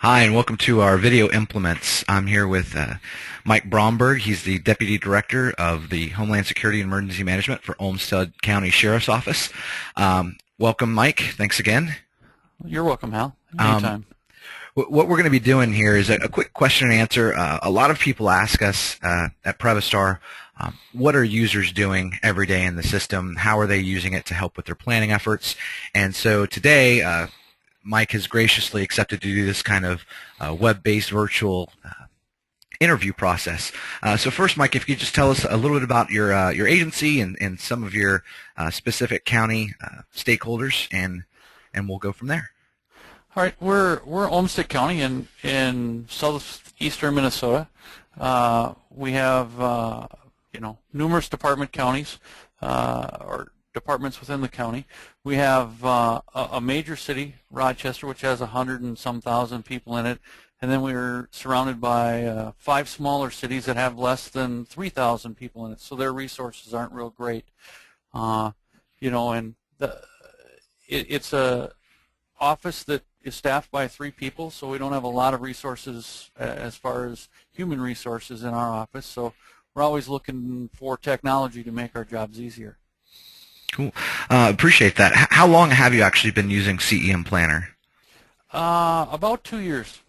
Hi, and welcome to our video implements. I'm here with Mike Bromberg. He's the Deputy Director of the Homeland Security and Emergency Management for Olmsted County Sheriff's Office. Welcome, Mike. Thanks again. You're welcome, Hal. Anytime. What we're going to be doing here is a quick question and answer. A lot of people ask us at Previstar, what are users doing every day in the system? How are they using it to help with their planning efforts? And so today, Mike has graciously accepted to do this kind of web-based virtual interview process. So first, Mike, if you could just tell us a little bit about your agency and some of your specific county stakeholders, and we'll go from there. All right, we're Olmsted County in southeastern Minnesota. We have numerous department counties or departments within the county. We have a major city, Rochester, which has 100 and some thousand people in it, and then we're surrounded by 5 smaller cities that have less than 3,000 people in it. So their resources aren't real great, and it's a office that is staffed by 3 people, so we don't have a lot of resources as far as human resources in our office. So we're always looking for technology to make our jobs easier. Cool. Appreciate that. How long have you actually been using CEMPlanner? About 2 years.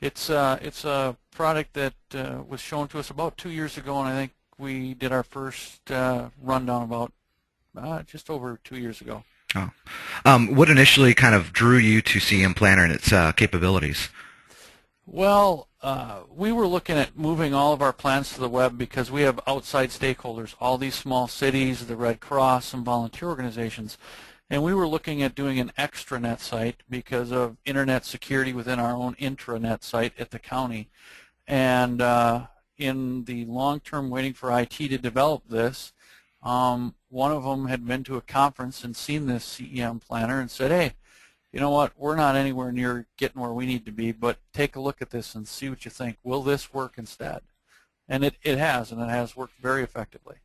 It's a product that was shown to us about 2 years ago, and I think we did our first rundown about just over 2 years ago. Oh. What initially kind of drew you to CEMPlanner and its capabilities? Well, we were looking at moving all of our plans to the web because we have outside stakeholders, all these small cities, the Red Cross, some volunteer organizations, and we were looking at doing an extranet site because of internet security within our own intranet site at the county. And in the long term waiting for IT to develop this, one of them had been to a conference and seen this CEMPlanner and said, hey, you know what, we're not anywhere near getting where we need to be, but take a look at this and see what you think. Will this work instead? And it has, and it has worked very effectively.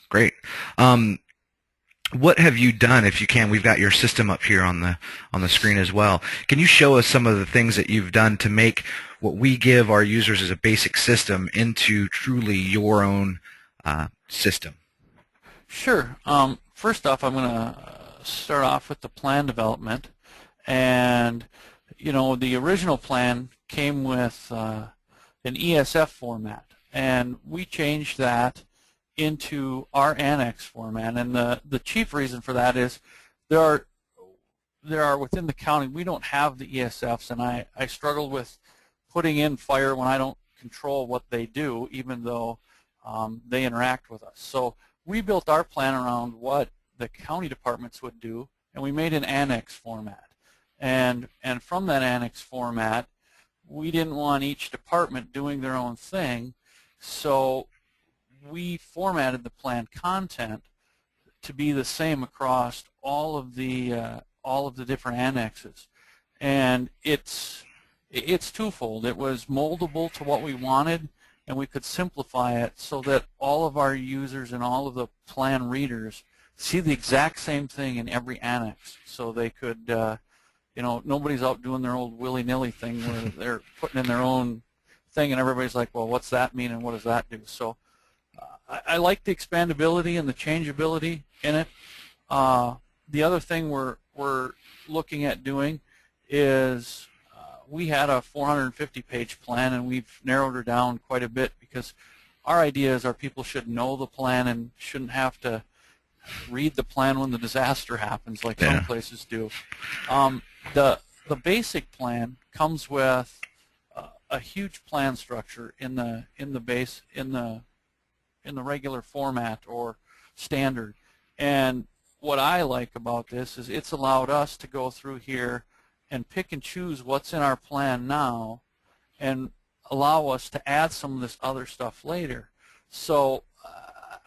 Great. What have you done, if you can? We've got your system up here on the screen as well. Can you show us some of the things that you've done to make what we give our users as a basic system into truly your own system? Sure. First off, I'm going to start off with the plan development, and the original plan came with an ESF format, and we changed that into our annex format. And the chief reason for that is there are within the county, we don't have the ESFs, and I struggled with putting in fire when I don't control what they do, even though they interact with us. So we built our plan around what the county departments would do, and we made an annex format. And from that annex format, we didn't want each department doing their own thing, so we formatted the plan content to be the same across all of the different annexes. And it's twofold. It was moldable to what we wanted, and we could simplify it so that all of our users and all of the plan readers see the exact same thing in every annex, so they could, nobody's out doing their old willy-nilly thing where they're putting in their own thing, and everybody's like, well, what's that mean and what does that do? So I like the expandability and the changeability in it. The other thing we're looking at doing is we had a 450-page plan, and we've narrowed her down quite a bit because our idea is our people should know the plan and shouldn't have to read the plan when the disaster happens like some places do. The basic plan comes with a huge plan structure in the regular format or standard. And what I like about this is it's allowed us to go through here and pick and choose what's in our plan now and allow us to add some of this other stuff later. So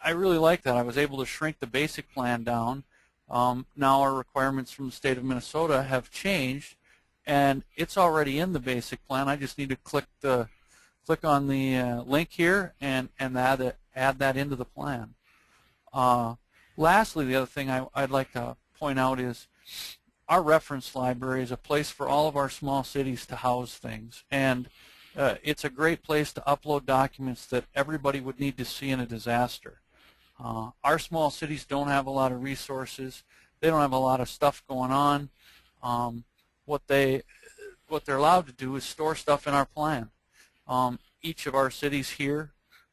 I really like that. I was able to shrink the basic plan down. Now our requirements from the state of Minnesota have changed, and it's already in the basic plan. I just need to click on the link here and add that into the plan. Lastly, the other thing I'd like to point out is our reference library is a place for all of our small cities to house things, and it's a great place to upload documents that everybody would need to see in a disaster. Our small cities don't have a lot of resources. They don't have a lot of stuff going on. What they're allowed to do is store stuff in our plan. Each of our cities here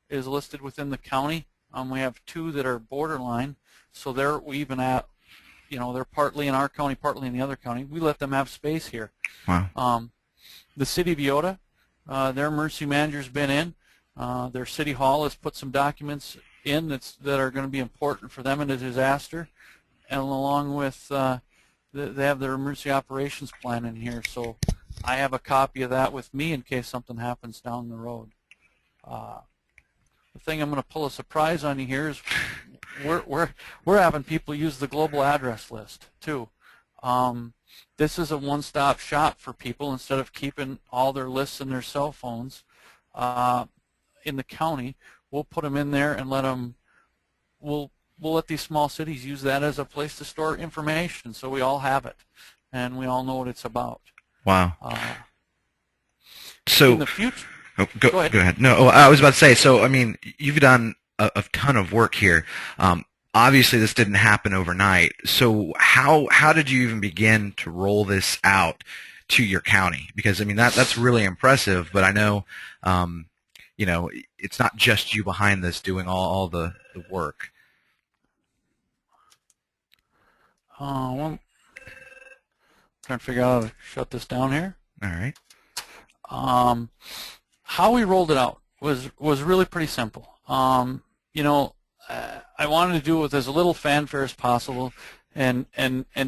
is listed within the county. We have 2 that are borderline, so they're partly in our county, partly in the other county. We let them have space here. Wow. The city of Iota, their emergency manager's been in. Their city hall has put some documents in that are going to be important for them in a disaster, and along with they have their emergency operations plan in here. So I have a copy of that with me in case something happens down the road. The thing I'm going to pull a surprise on you here is we're having people use the global address list too. This is a one-stop shop for people. Instead of keeping all their lists in their cell phones in the county, we'll put them in there and we'll let these small cities use that as a place to store information, so we all have it and we all know what it's about. Wow. So in the future, go ahead. No, I was about to say. So I mean, you've done a ton of work here. Obviously, this didn't happen overnight. So how did you even begin to roll this out to your county? Because I mean that's really impressive. But I know, it's not just you behind this doing all the work. Well, trying to figure out how to shut this down here. All right. How we rolled it out was really pretty simple. I wanted to do it with as little fanfare as possible, and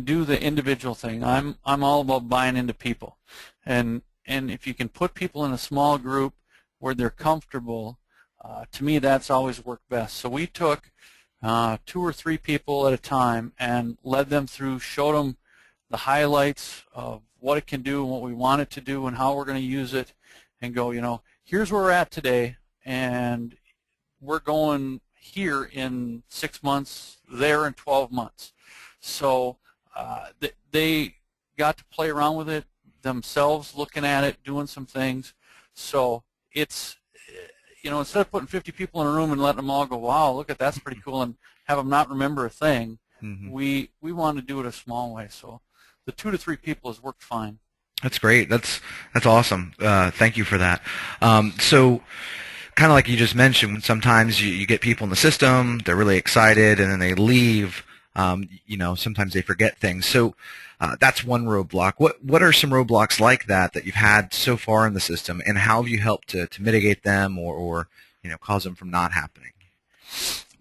do the individual thing. I'm all about buying into people, and if you can put people in a small group where they're comfortable, to me that's always worked best. So we took 2 or 3 people at a time and led them through, showed them the highlights of what it can do and what we want it to do and how we're going to use it, and go, here's where we're at today, and we're going here in 6 months, there in 12 months. So they got to play around with it themselves, looking at it, doing some things. So it's, instead of putting 50 people in a room and letting them all go, wow, look at that's pretty cool, and have them not remember a thing, we want to do it a small way. So the 2 to 3 people has worked fine. That's great. That's awesome. Thank you for that. So kind of like you just mentioned, sometimes you get people in the system, they're really excited, and then they leave. Sometimes they forget things. So that's one roadblock. What are some roadblocks like that you've had so far in the system, and how have you helped to mitigate them or cause them from not happening?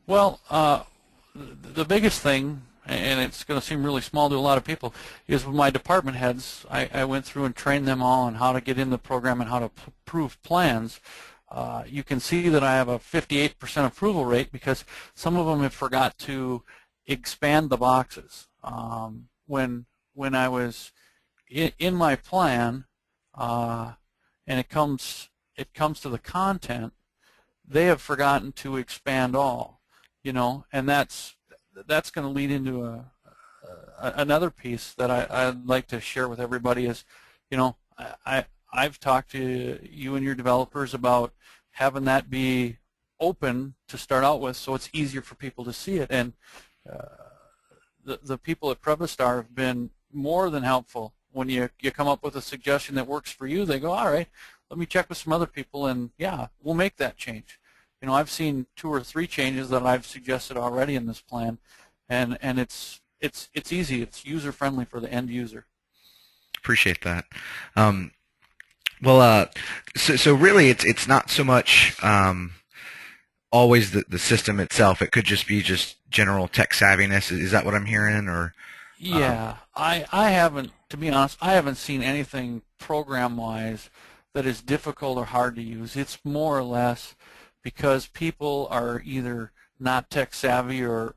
Well, the biggest thing, and it's going to seem really small to a lot of people, is with my department heads, I went through and trained them all on how to get in the program and how to approve plans. You can see that I have a 58% approval rate because some of them have forgot to expand the boxes. When I was in my plan, and it comes to the content, they have forgotten to expand all, and that's going to lead into another piece that I'd like to share with everybody is, I've talked to you and your developers about having that be open to start out with, so it's easier for people to see it. And the people at Previstar have been more than helpful. When you come up with a suggestion that works for you, they go, all right, let me check with some other people, and yeah, we'll make that change. I've seen 2 or 3 changes that I've suggested already in this plan, and it's easy. It's user friendly for the end user. Appreciate that. So really, it's not so much always the system itself. It could just be general tech savviness. Is that what I'm hearing? Or yeah, I haven't, to be honest, I haven't seen anything program-wise that is difficult or hard to use. It's more or less because people are either not tech savvy or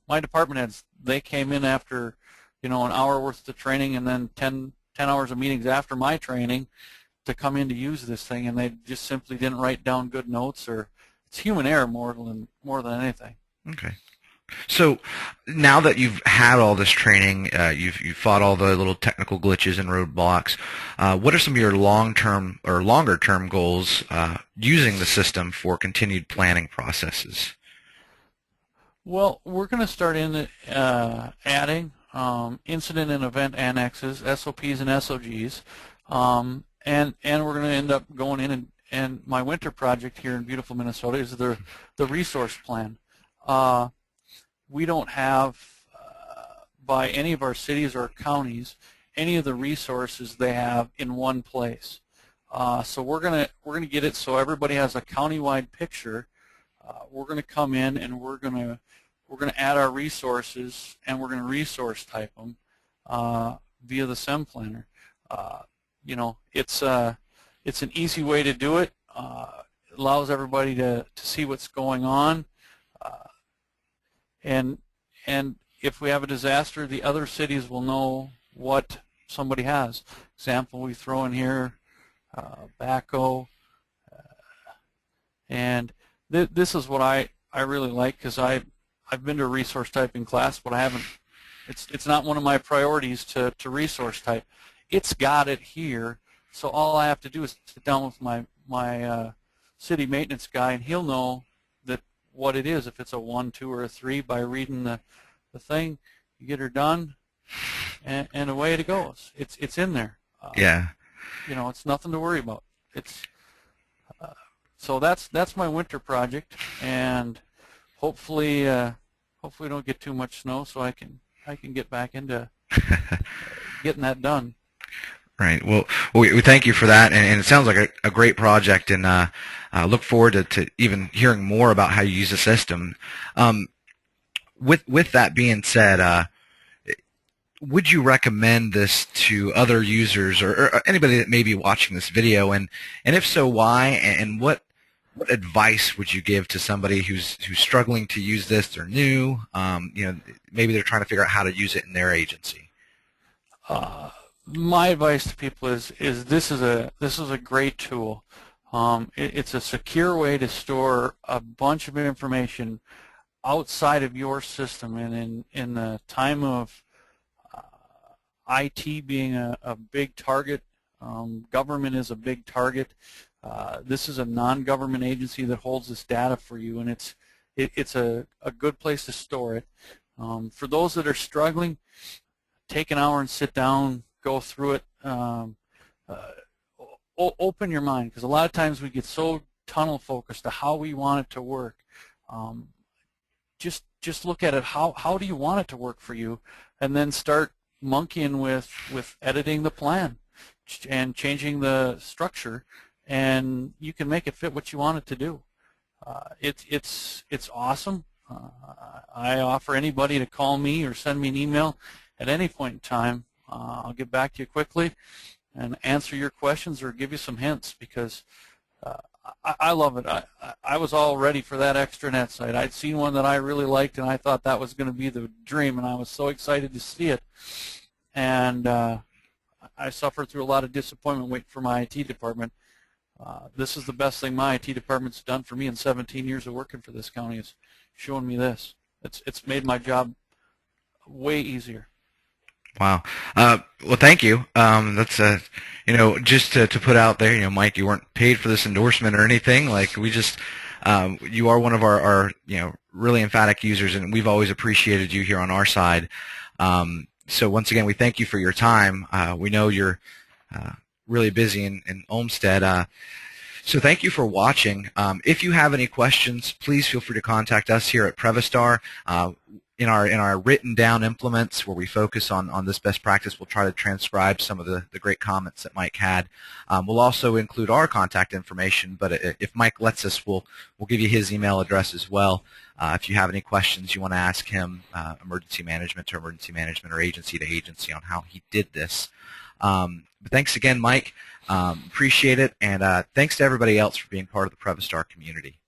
my department heads, they came in after an hour worth of training and then 10 hours of meetings after my training to come in to use this thing, and they just simply didn't write down good notes, or it's human error more than anything. Okay. So now that you've had all this training, you've fought all the little technical glitches and roadblocks. What are some of your long-term or longer-term goals using the system for continued planning processes? Well, we're going to start in adding incident and event annexes, SOPs and SOGs, and we're going to end up going in and my winter project here in beautiful Minnesota is the resource plan. We don't have by any of our cities or counties any of the resources they have in one place. So we're gonna get it so everybody has a countywide picture. We're going to come in and we're going to add our resources, and we're going to resource type them via the CEMPlanner. You know, it's an easy way to do it. It allows everybody to see what's going on, and if we have a disaster, the other cities will know what somebody has. Example, we throw in here backhoe, and this is what I really like, because I've been to a resource typing class, but I haven't. It's not one of my priorities to resource type. It's got it here, so all I have to do is sit down with my city maintenance guy, and he'll know that what it is. If it's a 1, 2, or a 3, by reading the thing, you get her done, and away it goes. It's in there. Yeah. You know, it's nothing to worry about. It's so that's my winter project, and hopefully we don't get too much snow, so I can get back into getting that done. Right. Well, we thank you for that, and it sounds like a great project, and look forward to even hearing more about how you use the system. With that being said, would you recommend this to other users or anybody that may be watching this video, and if so, why? And what advice would you give to somebody who's struggling to use this? They're new. You know, maybe they're trying to figure out how to use it in their agency. My advice to people is this is a great tool. It's a secure way to store a bunch of information outside of your system, and in the time of IT being a big target, government is a big target. This is a non-government agency that holds this data for you, and it's a good place to store it. For those that are struggling, take an hour and sit down, go through it. Open your mind, because a lot of times we get so tunnel focused to how we want it to work. Just look at it. How do you want it to work for you, and then start monkeying with editing the plan and changing the structure, and you can make it fit what you want it to do. It's awesome. I offer anybody to call me or send me an email at any point in time. I'll get back to you quickly and answer your questions or give you some hints, because I love it. I was all ready for that extranet site. I'd seen one that I really liked, and I thought that was going to be the dream, and I was so excited to see it. And I suffered through a lot of disappointment waiting for my IT department. This is the best thing my IT department's done for me in 17 years of working for this county, is showing me this. It's made my job way easier. Wow. Well, thank you. That's you know, just to put out there, you know, Mike, you weren't paid for this endorsement or anything. Like, we just, you are one of our you know, really emphatic users, and we've always appreciated you here on our side. So once again, we thank you for your time. We know you're really busy in Olmsted. So thank you for watching. If you have any questions, please feel free to contact us here at Previstar. In our written down implements where we focus on this best practice, we'll try to transcribe some of the great comments that Mike had. We'll also include our contact information, but if Mike lets us, we'll give you his email address as well. If you have any questions you want to ask him, emergency management to emergency management or agency to agency, on how he did this. But thanks again, Mike. Appreciate it, and thanks to everybody else for being part of the Previstar community.